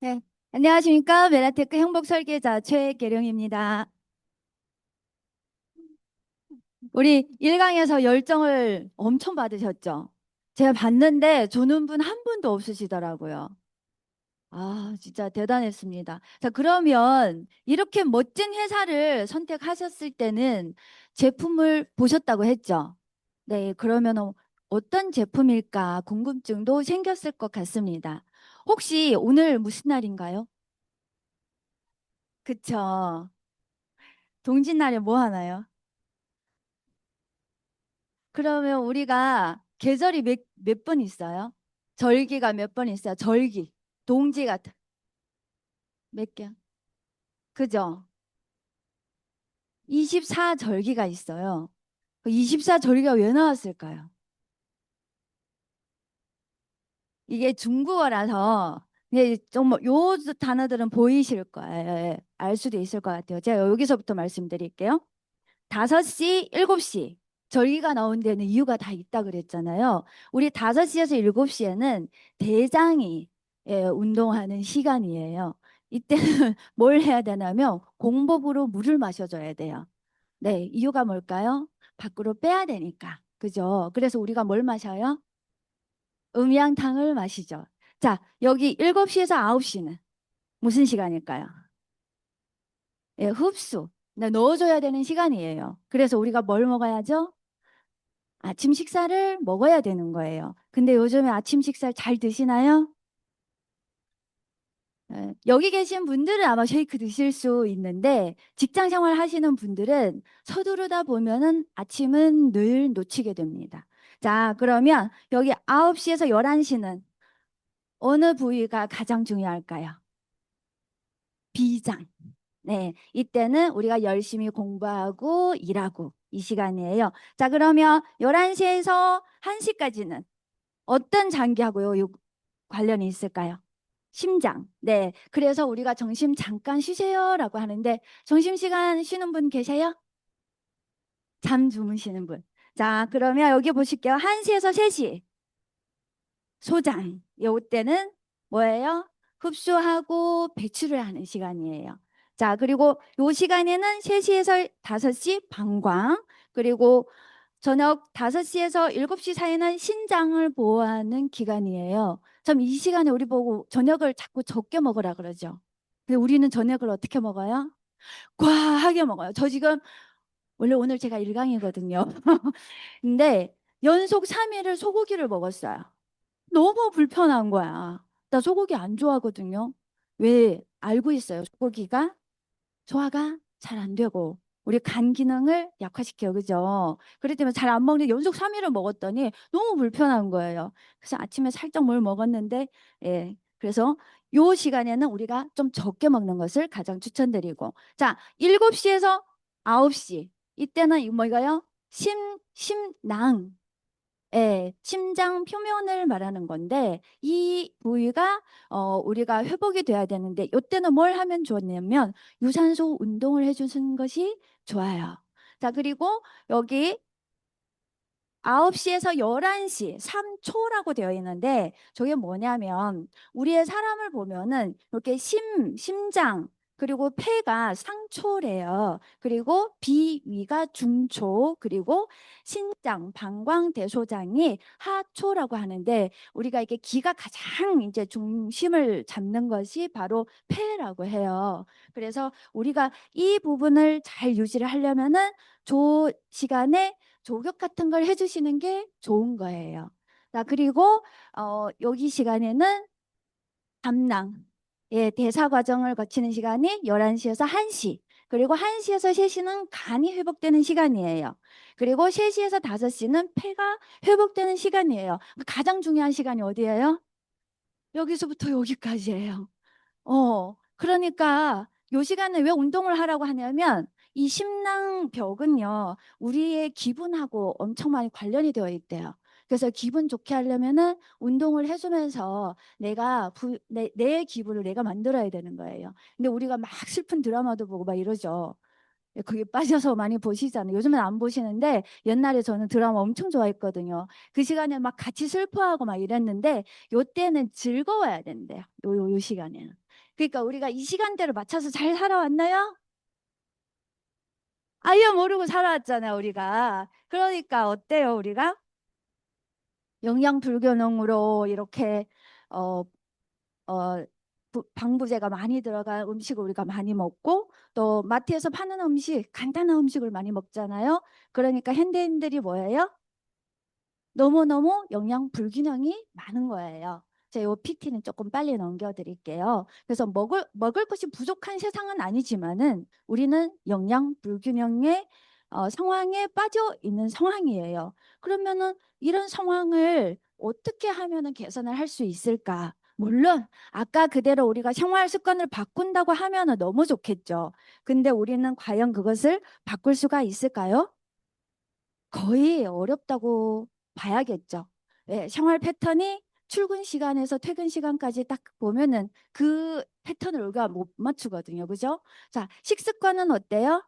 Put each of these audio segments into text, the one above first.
네, 안녕하십니까. 메라테크 행복 설계자 최계령입니다. 우리 1강에서 열정을 엄청 받으셨죠? 제가 봤는데 주는 분 한 분도 없으시더라고요. 아, 진짜 대단했습니다. 자, 그러면 이렇게 멋진 회사를 선택하셨을 때는 제품을 보셨다고 했죠? 네, 그러면 어떤 제품일까 궁금증도 생겼을 것 같습니다. 혹시 오늘 무슨 날인가요? 그쵸. 동짓날에 뭐 하나요? 그러면 우리가 계절이 몇 번 있어요? 절기가 몇 번 있어요? 절기. 동지 같은 몇 개? 그죠? 24절기가 있어요. 24절기가 왜 나왔을까요? 이게 중국어라서 이게 좀요 단어들은 보이실 거예요. 알 수도 있을 것 같아요. 제가 여기서부터 말씀드릴게요. 5시, 7시 절기가 나온 데는 이유가 다 있다 그랬잖아요. 우리 5시에서 7시에는 대장이 운동하는 시간이에요. 이때는 뭘 해야 되냐면 공복으로 물을 마셔줘야 돼요. 네, 이유가 뭘까요? 밖으로 빼야 되니까. 그죠? 그래서 우리가 뭘 마셔요? 음양탕을 마시죠. 자, 여기 7시에서 9시는 무슨 시간일까요? 예, 흡수. 네, 넣어줘야 되는 시간이에요. 그래서 우리가 뭘 먹어야죠? 아침 식사를 먹어야 되는 거예요. 근데 요즘에 아침 식사를 잘 드시나요? 여기 계신 분들은 아마 쉐이크 드실 수 있는데 직장 생활 하시는 분들은 서두르다 보면은 아침은 늘 놓치게 됩니다. 자, 그러면 여기 9시에서 11시는 어느 부위가 가장 중요할까요? 비장. 네, 이때는 우리가 열심히 공부하고 일하고 이 시간이에요. 자, 그러면 11시에서 1시까지는 어떤 장기하고요 관련이 있을까요? 심장. 네. 그래서 우리가 점심 잠깐 쉬세요라고 하는데 점심시간 쉬는 분 계세요? 잠 주무시는 분. 자, 그러면 여기 보실게요. 1시에서 3시. 소장. 요때는 뭐예요? 흡수하고 배출을 하는 시간이에요. 자, 그리고 요 시간에는 3시에서 5시 방광, 그리고 저녁 5시에서 7시 사이는 신장을 보호하는 기간이에요. 참 이 시간에 우리 보고 저녁을 자꾸 적게 먹으라 그러죠. 근데 우리는 저녁을 어떻게 먹어요? 과하게 먹어요. 저 지금 원래 오늘 제가 1강이거든요. 근데 연속 3일을 소고기를 먹었어요. 너무 불편한 거야. 나 소고기 안 좋아하거든요. 왜? 알고 있어요. 소고기가 소화가 잘 안 되고 우리 간 기능을 약화시켜요. 그죠? 그렇기 때문에 잘 안 먹는 연속 3일을 먹었더니 너무 불편한 거예요. 그래서 아침에 살짝 뭘 먹었는데 예. 그래서 요 시간에는 우리가 좀 적게 먹는 것을 가장 추천드리고 자, 7시에서 9시 이때는 뭐가요? 심낭 예, 심장 표면을 말하는 건데 이 부위가 우리가 회복이 돼야 되는데 이때는 뭘 하면 좋냐면 유산소 운동을 해주는 것이 좋아요. 자, 그리고 여기 9시에서 11시 3초라고 되어 있는데 저게 뭐냐면 우리의 사람을 보면은 이렇게 심장 그리고 폐가 상초래요. 그리고 비위가 중초 그리고 신장 방광대소장이 하초라고 하는데 우리가 이게 기가 가장 이제 중심을 잡는 것이 바로 폐라고 해요. 그래서 우리가 이 부분을 잘 유지를 하려면은 시간에 조격 같은 걸 해주시는 게 좋은 거예요. 자, 그리고 여기 시간에는 담낭, 예, 대사 과정을 거치는 시간이 11시에서 1시, 그리고 1시에서 3시는 간이 회복되는 시간이에요. 그리고 3시에서 5시는 폐가 회복되는 시간이에요. 가장 중요한 시간이 어디예요? 여기서부터 여기까지예요. 그러니까 요 시간에 왜 운동을 하라고 하냐면 이 심낭벽은요, 우리의 기분하고 엄청 많이 관련이 되어 있대요. 그래서 기분 좋게 하려면은 운동을 해주면서 내 기분을 내가 만들어야 되는 거예요. 근데 우리가 막 슬픈 드라마도 보고 막 이러죠. 거기 빠져서 많이 보시잖아요. 요즘은 안 보시는데 옛날에 저는 드라마 엄청 좋아했거든요. 그 시간에 막 같이 슬퍼하고 막 이랬는데 요때는 즐거워야 된대요. 요 시간에는. 그러니까 우리가 이 시간대를 맞춰서 잘 살아왔나요? 아예 모르고 살아왔잖아요, 우리가. 그러니까 어때요, 우리가? 영양 불균형으로 이렇게 어, 어, 방부제가 많이 들어간 음식을 우리가 많이 먹고 또 마트에서 파는 음식, 간단한 음식을 많이 먹잖아요. 그러니까 현대인들이 뭐예요? 너무너무 영양 불균형이 많은 거예요. 제가 요 PT는 조금 빨리 넘겨드릴게요. 그래서 먹을 것이 부족한 세상은 아니지만은 우리는 영양 불균형의 상황에 빠져 있는 상황이에요. 그러면은 이런 상황을 어떻게 하면은 개선을 할 수 있을까? 물론 아까 그대로 우리가 생활 습관을 바꾼다고 하면은 너무 좋겠죠. 근데 우리는 과연 그것을 바꿀 수가 있을까요? 거의 어렵다고 봐야겠죠. 예, 생활 패턴이 출근 시간에서 퇴근 시간까지 딱 보면은 그 패턴을 우리가 못 맞추거든요. 그죠? 자, 식습관은 어때요?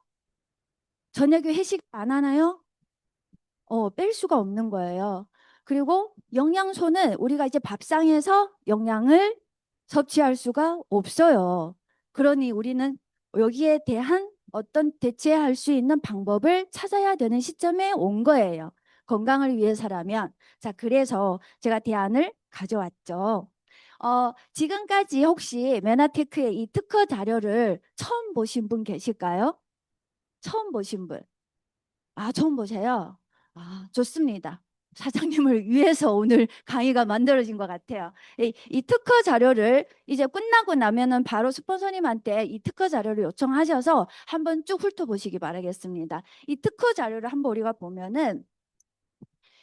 저녁에 회식 안 하나요? 뺄 수가 없는 거예요. 그리고 영양소는 우리가 이제 밥상에서 영양을 섭취할 수가 없어요. 그러니 우리는 여기에 대한 어떤 대체할 수 있는 방법을 찾아야 되는 시점에 온 거예요. 건강을 위해서라면. 자, 그래서 제가 대안을 가져왔죠. 지금까지 혹시 메나테크의 이 특허 자료를 처음 보신 분 계실까요? 처음 보신 분. 아, 처음 보세요? 아, 좋습니다. 사장님을 위해서 오늘 강의가 만들어진 것 같아요. 이 특허 자료를 이제 끝나고 나면은 바로 스폰서님한테 이 특허 자료를 요청하셔서 한번 쭉 훑어보시기 바라겠습니다. 이 특허 자료를 한번 우리가 보면은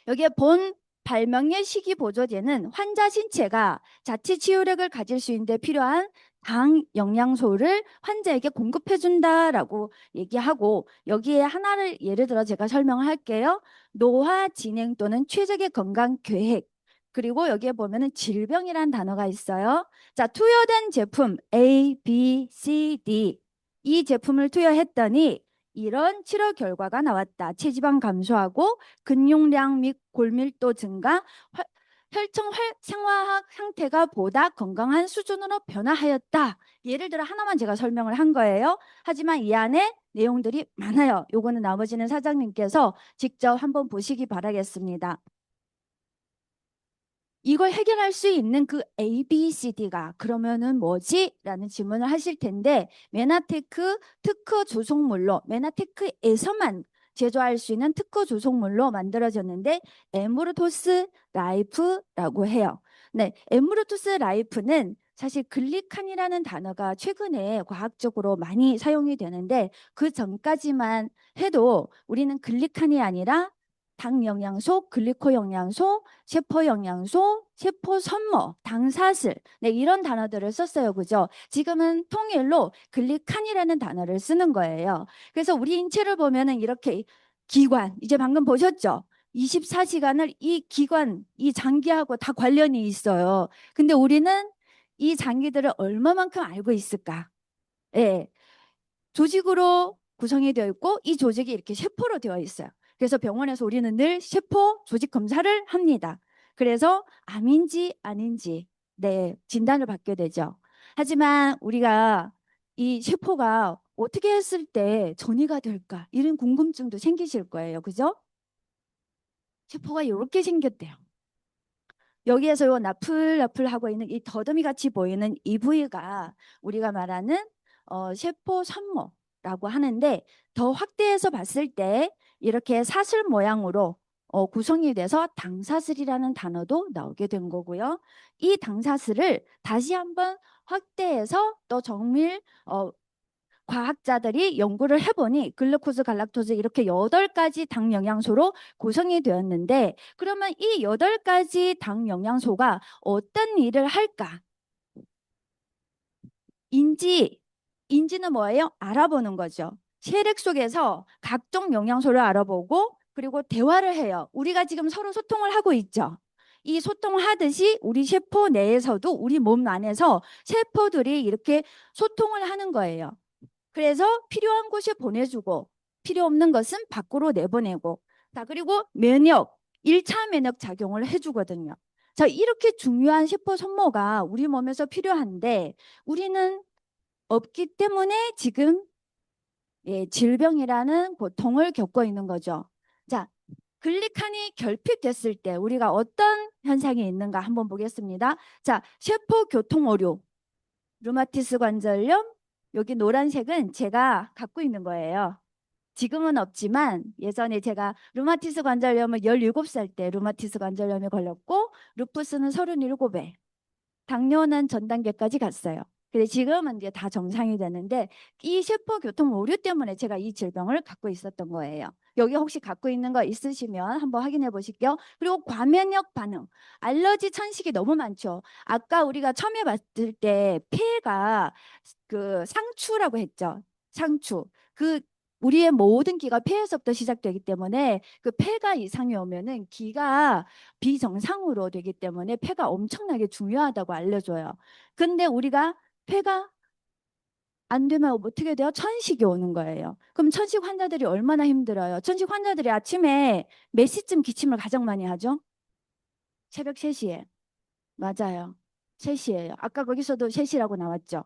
여기에 본 발명의 시기 보조제는 환자 신체가 자체 치유력을 가질 수 있는 데 필요한 당 영양소를 환자에게 공급해 준다라고 얘기하고 여기에 하나를 예를 들어 제가 설명을 할게요. 노화 진행 또는 최적의 건강 계획 그리고 여기에 보면은 질병이란 단어가 있어요. 자, 투여된 제품 A, B, C, D 이 제품을 투여했더니 이런 치료 결과가 나왔다. 체지방 감소하고 근육량 및 골밀도 증가, 혈청 생화학 상태가 보다 건강한 수준으로 변화하였다. 예를 들어 하나만 제가 설명을 한 거예요. 하지만 이 안에 내용들이 많아요. 요거는 나머지는 사장님께서 직접 한번 보시기 바라겠습니다. 이걸 해결할 수 있는 그 A, B, C, D가 그러면은 뭐지? 라는 질문을 하실 텐데 메나테크 특허 조성물로 메나테크에서만 제조할 수 있는 특허 조성물로 만들어졌는데 에무르토스 라이프라고 해요. 네, 에무르토스 라이프는 사실 글리칸이라는 단어가 최근에 과학적으로 많이 사용이 되는데 그 전까지만 해도 우리는 글리칸이 아니라 당 영양소, 글리코 영양소, 세포 영양소, 세포 선모, 당사슬 네, 이런 단어들을 썼어요. 그죠? 지금은 통일로 글리칸이라는 단어를 쓰는 거예요. 그래서 우리 인체를 보면은 이렇게 기관, 이제 방금 보셨죠? 24시간을 이 기관, 이 장기하고 다 관련이 있어요. 근데 우리는 이 장기들을 얼마만큼 알고 있을까? 예. 조직으로 구성이 되어 있고 이 조직이 이렇게 세포로 되어 있어요. 그래서 병원에서 우리는 늘 세포 조직 검사를 합니다. 그래서 암인지 아닌지 네, 진단을 받게 되죠. 하지만 우리가 이 세포가 어떻게 했을 때 전이가 될까? 이런 궁금증도 생기실 거예요. 그죠? 세포가 이렇게 생겼대요. 여기에서 요 나풀나풀하고 있는 이 더듬이 같이 보이는 이 부위가 우리가 말하는 세포 선모라고 하는데 더 확대해서 봤을 때 이렇게 사슬 모양으로 구성이 돼서 당사슬이라는 단어도 나오게 된 거고요. 이 당사슬을 다시 한번 확대해서 또 정밀 과학자들이 연구를 해보니 글루코즈, 갈락토즈 이렇게 8가지 당 영양소로 구성이 되었는데 그러면 이 8가지 당 영양소가 어떤 일을 할까? 인지는 뭐예요? 알아보는 거죠. 세력 속에서 각종 영양소를 알아보고 그리고 대화를 해요. 우리가 지금 서로 소통을 하고 있죠. 이 소통하듯이 우리 세포 내에서도 우리 몸 안에서 세포들이 이렇게 소통을 하는 거예요. 그래서 필요한 곳에 보내주고 필요 없는 것은 밖으로 내보내고 자 그리고 면역 1차 면역 작용을 해주거든요. 자, 이렇게 중요한 세포 손모가 우리 몸에서 필요한데 우리는 없기 때문에 지금 질병이라는 고통을 겪고 있는 거죠. 자, 글리칸이 결핍됐을 때 우리가 어떤 현상이 있는가 한번 보겠습니다. 자, 세포 교통 오류, 류마티스 관절염, 여기 노란색은 제가 갖고 있는 거예요. 지금은 없지만 예전에 제가 류마티스 관절염을 17살 때 류마티스 관절염에 걸렸고 루푸스는 37에 당뇨는 전 단계까지 갔어요. 근데 지금은 이제 다 정상이 되는데 이 세포 교통 오류 때문에 제가 이 질병을 갖고 있었던 거예요. 여기 혹시 갖고 있는 거 있으시면 한번 확인해 보실게요. 그리고 과면역 반응, 알러지 천식이 너무 많죠. 아까 우리가 처음에 봤을 때 폐가 그 상추라고 했죠. 상추. 그 우리의 모든 기가 폐에서부터 시작되기 때문에 그 폐가 이상이 오면은 기가 비정상으로 되기 때문에 폐가 엄청나게 중요하다고 알려줘요. 근데 우리가 폐가 안 되면 어떻게 돼요? 천식이 오는 거예요. 그럼 천식 환자들이 얼마나 힘들어요? 천식 환자들이 아침에 몇 시쯤 기침을 가장 많이 하죠? 새벽 3시에. 맞아요. 3시예요. 아까 거기서도 3시라고 나왔죠.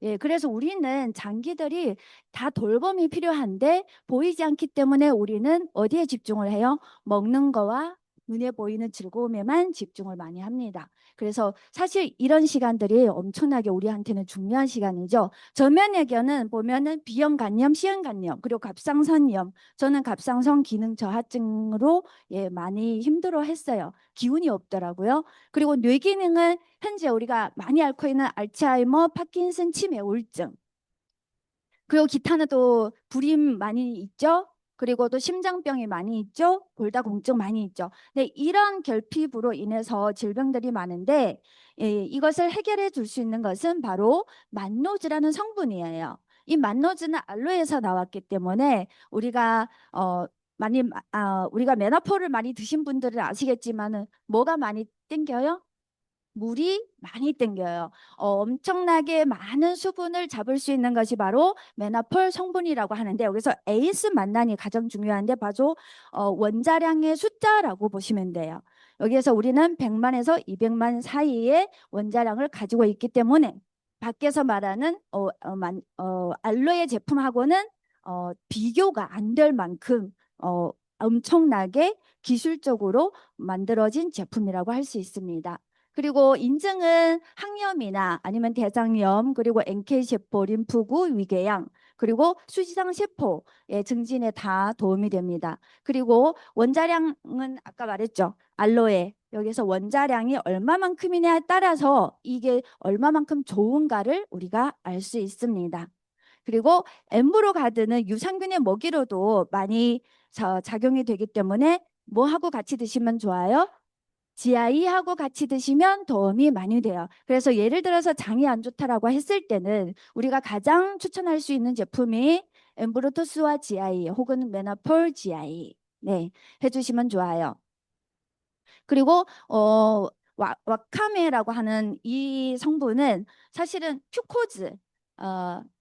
예, 그래서 우리는 장기들이 다 돌봄이 필요한데 보이지 않기 때문에 우리는 어디에 집중을 해요? 먹는 거와 눈에 보이는 즐거움에만 집중을 많이 합니다. 그래서 사실 이런 시간들이 엄청나게 우리한테는 중요한 시간이죠. 전면외견은 보면은 비형 간염, 시형 간염, 그리고 갑상선염. 저는 갑상선 기능 저하증으로 많이 힘들어 했어요. 기운이 없더라고요. 그리고 뇌기능은 현재 우리가 많이 앓고 있는 알츠하이머, 파킨슨, 치매, 우울증. 그리고 기타는 또 불임 많이 있죠. 그리고 또 심장병이 많이 있죠. 골다공증 많이 있죠. 네, 이런 결핍으로 인해서 질병들이 많은데 이것을 해결해 줄 수 있는 것은 바로 만노즈라는 성분이에요. 이 만노즈는 알로에서 나왔기 때문에 우리가 우리가 메나포를 많이 드신 분들은 아시겠지만은 뭐가 많이 땡겨요? 물이 많이 땡겨요. 엄청나게 많은 수분을 잡을 수 있는 것이 바로 메나폴 성분이라고 하는데 여기서 에이스 만난이 가장 중요한데 바로 원자량의 숫자라고 보시면 돼요. 여기에서 우리는 100만에서 200만 사이의 원자량을 가지고 있기 때문에 밖에서 말하는 알로에 제품하고는 비교가 안 될 만큼 엄청나게 기술적으로 만들어진 제품이라고 할 수 있습니다. 그리고 인증은 항염이나 아니면 대장염, 그리고 NK세포, 림프구, 위궤양, 그리고 수지상 세포의 증진에 다 도움이 됩니다. 그리고 원자량은 아까 말했죠. 알로에. 여기서 원자량이 얼마만큼이냐에 따라서 이게 얼마만큼 좋은가를 우리가 알 수 있습니다. 그리고 엠브로가드는 유산균의 먹이로도 많이 작용이 되기 때문에 뭐 하고 같이 드시면 좋아요? GI하고 같이 드시면 도움이 많이 돼요. 그래서 예를 들어서 장이 안 좋다라고 했을 때는 우리가 가장 추천할 수 있는 제품이 엠브로토스와 GI 혹은 메나폴 GI 해주시면 좋아요. 그리고 와카메라고 하는 이 성분은 사실은 퓨코즈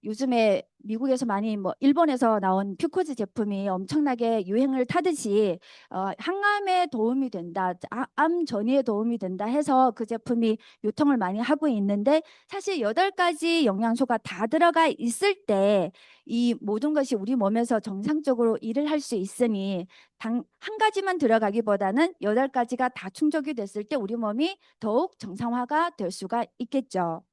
요즘에 미국에서 많이 뭐 일본에서 나온 퓨코즈 제품이 엄청나게 유행을 타듯이 항암에 도움이 된다, 암 전이에 도움이 된다 해서 그 제품이 유통을 많이 하고 있는데 사실 8가지 영양소가 다 들어가 있을 때 이 모든 것이 우리 몸에서 정상적으로 일을 할 수 있으니 한 가지만 들어가기보다는 8가지가 다 충족이 됐을 때 우리 몸이 더욱 정상화가 될 수가 있겠죠.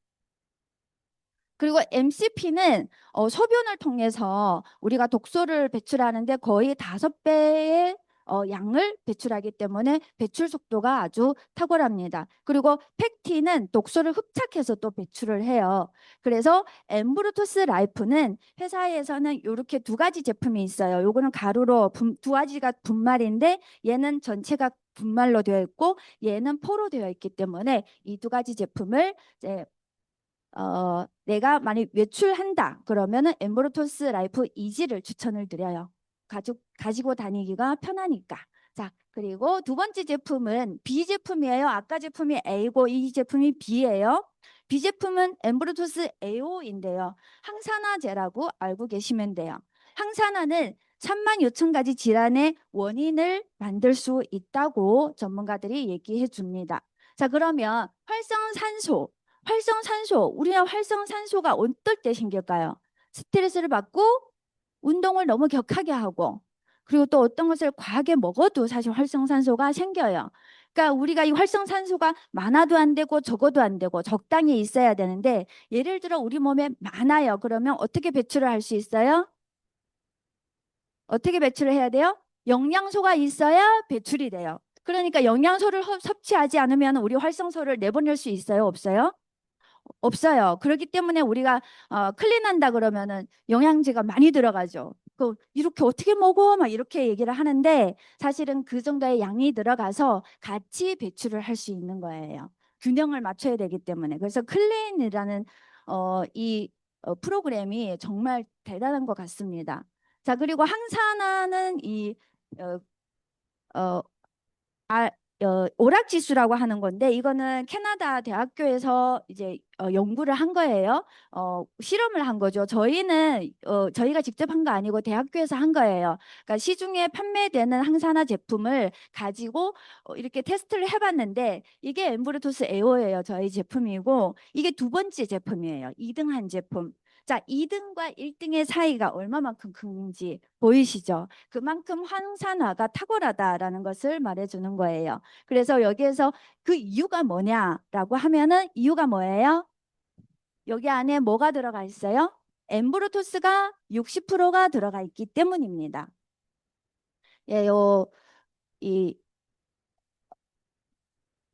그리고 MCP는 소변을 통해서 우리가 독소를 배출하는데 거의 5배의 양을 배출하기 때문에 배출 속도가 아주 탁월합니다. 그리고 팩틴은 독소를 흡착해서 또 배출을 해요. 그래서 엠브루토스 라이프는 회사에서는 이렇게 2가지 제품이 있어요. 요거는 가루로 2가지가 분말인데 얘는 전체가 분말로 되어 있고 얘는 포로 되어 있기 때문에 이 2가지 제품을 이제 내가 만약 외출한다 그러면은 엠브로토스 라이프 이지를 추천을 드려요. 가지고 다니기가 편하니까. 자, 그리고 2번째 제품은 B 제품이에요. 아까 제품이 A고 이 제품이 B예요. B 제품은 엠브로토스 AO인데요. 항산화제라고 알고 계시면 돼요. 항산화는 3만 요천 가지 질환의 원인을 만들 수 있다고 전문가들이 얘기해 줍니다. 자, 그러면 활성산소, 우리가 활성산소가 어떨 때 생길까요? 스트레스를 받고 운동을 너무 격하게 하고 그리고 또 어떤 것을 과하게 먹어도 사실 활성산소가 생겨요. 그러니까 우리가 이 활성산소가 많아도 안 되고 적어도 안 되고 적당히 있어야 되는데 예를 들어 우리 몸에 많아요. 그러면 어떻게 배출을 할 수 있어요? 어떻게 배출을 해야 돼요? 영양소가 있어야 배출이 돼요. 그러니까 영양소를 섭취하지 않으면 우리 활성소를 내보낼 수 있어요? 없어요? 없어요. 그렇기 때문에 우리가 클린한다 그러면은 영양제가 많이 들어가죠. 그 이렇게 어떻게 먹어? 막 이렇게 얘기를 하는데 사실은 그 정도의 양이 들어가서 같이 배출을 할 수 있는 거예요. 균형을 맞춰야 되기 때문에. 그래서 클린이라는 이 프로그램이 정말 대단한 것 같습니다. 자, 그리고 항산화는 이 어, 어, 오락지수라고 하는 건데 이거는 캐나다 대학교에서 이제 연구를 한 거예요. 실험을 한 거죠. 저희가 직접 한 거 아니고 대학교에서 한 거예요. 그러니까 시중에 판매되는 항산화 제품을 가지고 이렇게 테스트를 해봤는데 이게 엠브루토스 에어예요. 저희 제품이고 이게 두 번째 제품이에요. 2등한 제품. 자, 2등과 1등의 사이가 얼마만큼 큰지 보이시죠? 그만큼 항산화가 탁월하다라는 것을 말해주는 거예요. 그래서 여기에서 그 이유가 뭐냐라고 하면은 이유가 뭐예요? 여기 안에 뭐가 들어가 있어요? 엠브로토스가 60%가 들어가 있기 때문입니다. 예, 이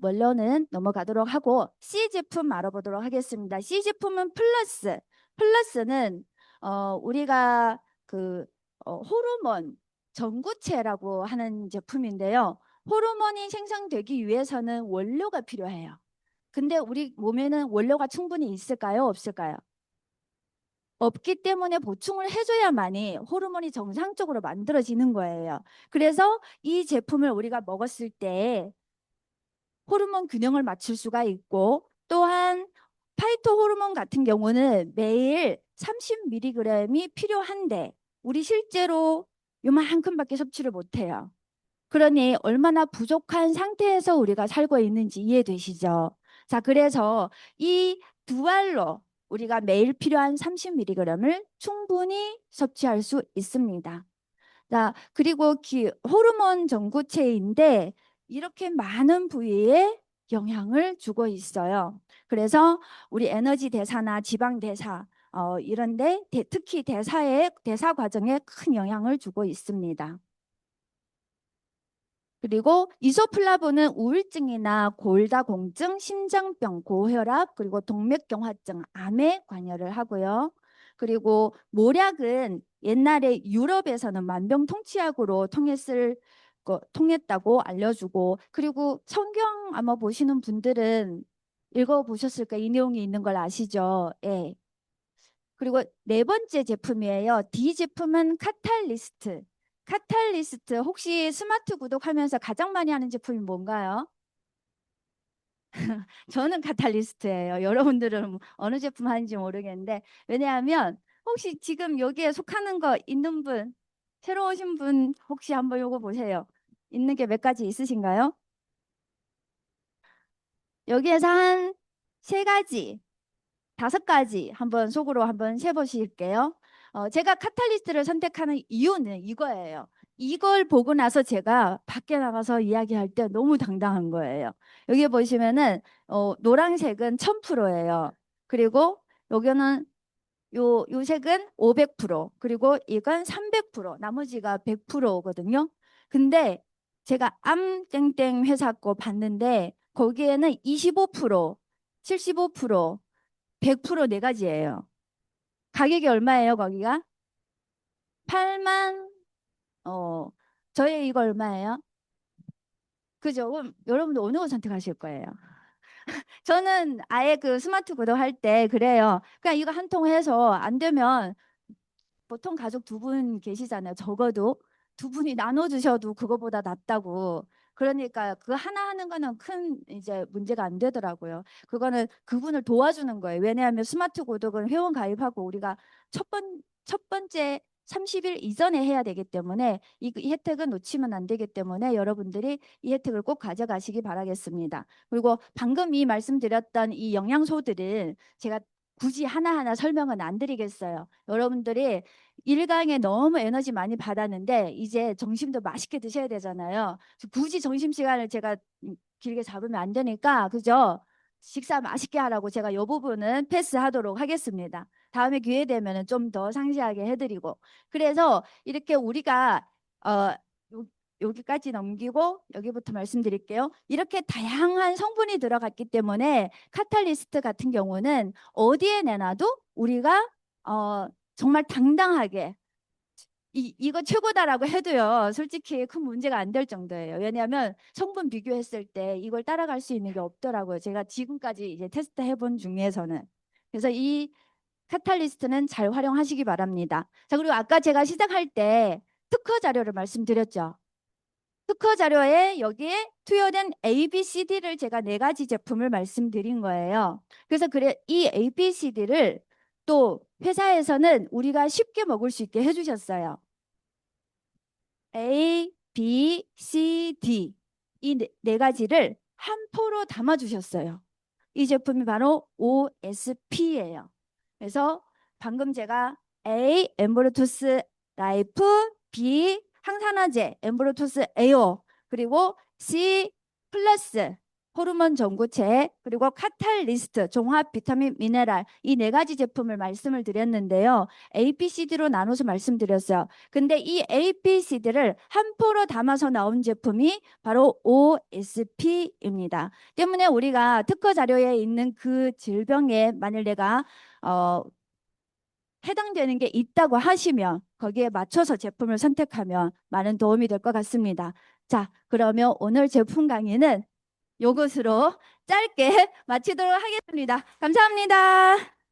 원료는 넘어가도록 하고 C 제품 알아보도록 하겠습니다. C 제품은 플러스는 우리가 그 호르몬 전구체라고 하는 제품인데요. 호르몬이 생성되기 위해서는 원료가 필요해요. 근데 우리 몸에는 원료가 충분히 있을까요? 없을까요? 없기 때문에 보충을 해줘야만이 호르몬이 정상적으로 만들어지는 거예요. 그래서 이 제품을 우리가 먹었을 때 호르몬 균형을 맞출 수가 있고 또한 파이토 호르몬 같은 경우는 매일 30mg이 필요한데 우리 실제로 요만큼밖에 섭취를 못해요. 그러니 얼마나 부족한 상태에서 우리가 살고 있는지 이해되시죠? 자, 그래서 이 두 알로 우리가 매일 필요한 30mg을 충분히 섭취할 수 있습니다. 자, 그리고 호르몬 전구체인데 이렇게 많은 부위에 영향을 주고 있어요. 그래서 우리 에너지 대사나 지방 대사 이런데 특히 대사 과정에 큰 영향을 주고 있습니다. 그리고 이소플라본은 우울증이나 골다공증, 심장병, 고혈압, 그리고 동맥경화증, 암에 관여를 하고요. 그리고 모략은 옛날에 유럽에서는 만병통치약으로 통했다고 알려주고 그리고 성경 아마 보시는 분들은 읽어보셨을 까이 내용이 있는 걸 아시죠? 예. 그리고 네 번째 제품이에요. D 제품은 카탈리스트 혹시 스마트 구독하면서 가장 많이 하는 제품이 뭔가요? 저는 카탈리스트예요. 여러분들은 어느 제품 하는지 모르겠는데 왜냐하면 혹시 지금 여기에 속하는 거 있는 분 새로 오신 분 혹시 한번 요거 보세요. 있는 게 몇 가지 있으신가요? 여기에서 한 세 가지 5가지 한번 속으로 한번 세보실게요. 제가 카탈리스트를 선택하는 이유는 이거예요. 이걸 보고 나서 제가 밖에 나가서 이야기할 때 너무 당당한 거예요. 여기 보시면은 노란색은 1000%예요. 그리고 여기는 요 색은 500% 그리고 이건 300% 나머지가 100%거든요. 근데 제가 암땡땡 회사 거 봤는데 거기에는 25%, 75%, 100%네 가지예요. 가격이 얼마예요, 거기가? 8만, 저희 이거 얼마예요? 그죠? 그럼 여러분들 어느 거 선택하실 거예요? 저는 아예 그 스마트 구독할 때 그래요. 그냥 이거 한 통 해서 안 되면 보통 가족 두 분 계시잖아요. 적어도 두 분이 나눠주셔도 그거보다 낫다고. 그러니까 그 하나 하는 거는 큰 이제 문제가 안 되더라고요. 그거는 그분을 도와주는 거예요. 왜냐하면 스마트 구독은 회원 가입하고 우리가 첫 번째 30일 이전에 해야 되기 때문에 이 혜택은 놓치면 안 되기 때문에 여러분들이 이 혜택을 꼭 가져가시기 바라겠습니다. 그리고 방금 이 말씀드렸던 이 영양소들은 제가 굳이 하나하나 설명은 안 드리겠어요. 여러분들이 일강에 너무 에너지 많이 받았는데 이제 점심도 맛있게 드셔야 되잖아요. 굳이 점심시간을 제가 길게 잡으면 안 되니까 그죠? 식사 맛있게 하라고 제가 이 부분은 패스하도록 하겠습니다. 다음에 기회 되면 좀 더 상세하게 해드리고 그래서 이렇게 우리가 요- 여기까지 넘기고 여기부터 말씀드릴게요. 이렇게 다양한 성분이 들어갔기 때문에 카탈리스트 같은 경우는 어디에 내놔도 우리가 정말 당당하게 이거 최고다라고 해도요, 솔직히 큰 문제가 안 될 정도예요. 왜냐하면 성분 비교했을 때 이걸 따라갈 수 있는 게 없더라고요. 제가 지금까지 이제 테스트 해본 중에서는. 그래서 이 카탈리스트는 잘 활용하시기 바랍니다. 자, 그리고 아까 제가 시작할 때 특허 자료를 말씀드렸죠. 특허 자료에 여기에 투여된 ABCD를 제가 네 가지 제품을 말씀드린 거예요. 그래서 이 ABCD를 또 회사에서는 우리가 쉽게 먹을 수 있게 해주셨어요. A, B, C, D 이 네 가지를 한 포로 담아주셨어요. 이 제품이 바로 OSP예요. 그래서 방금 제가 A, 엠브로투스 라이프, B, 항산화제, 엠브로투스 에어, 그리고 C, 플러스, 호르몬 전구체, 그리고 카탈리스트, 종합 비타민 미네랄 이 네 가지 제품을 말씀을 드렸는데요. ABCD로 나눠서 말씀드렸어요. 근데 이 ABCD를 한 포로 담아서 나온 제품이 바로 OSP입니다. 때문에 우리가 특허 자료에 있는 그 질병에 만일 내가 해당되는 게 있다고 하시면 거기에 맞춰서 제품을 선택하면 많은 도움이 될 것 같습니다. 자, 그러면 오늘 제품 강의는 요것으로 짧게 마치도록 하겠습니다. 감사합니다.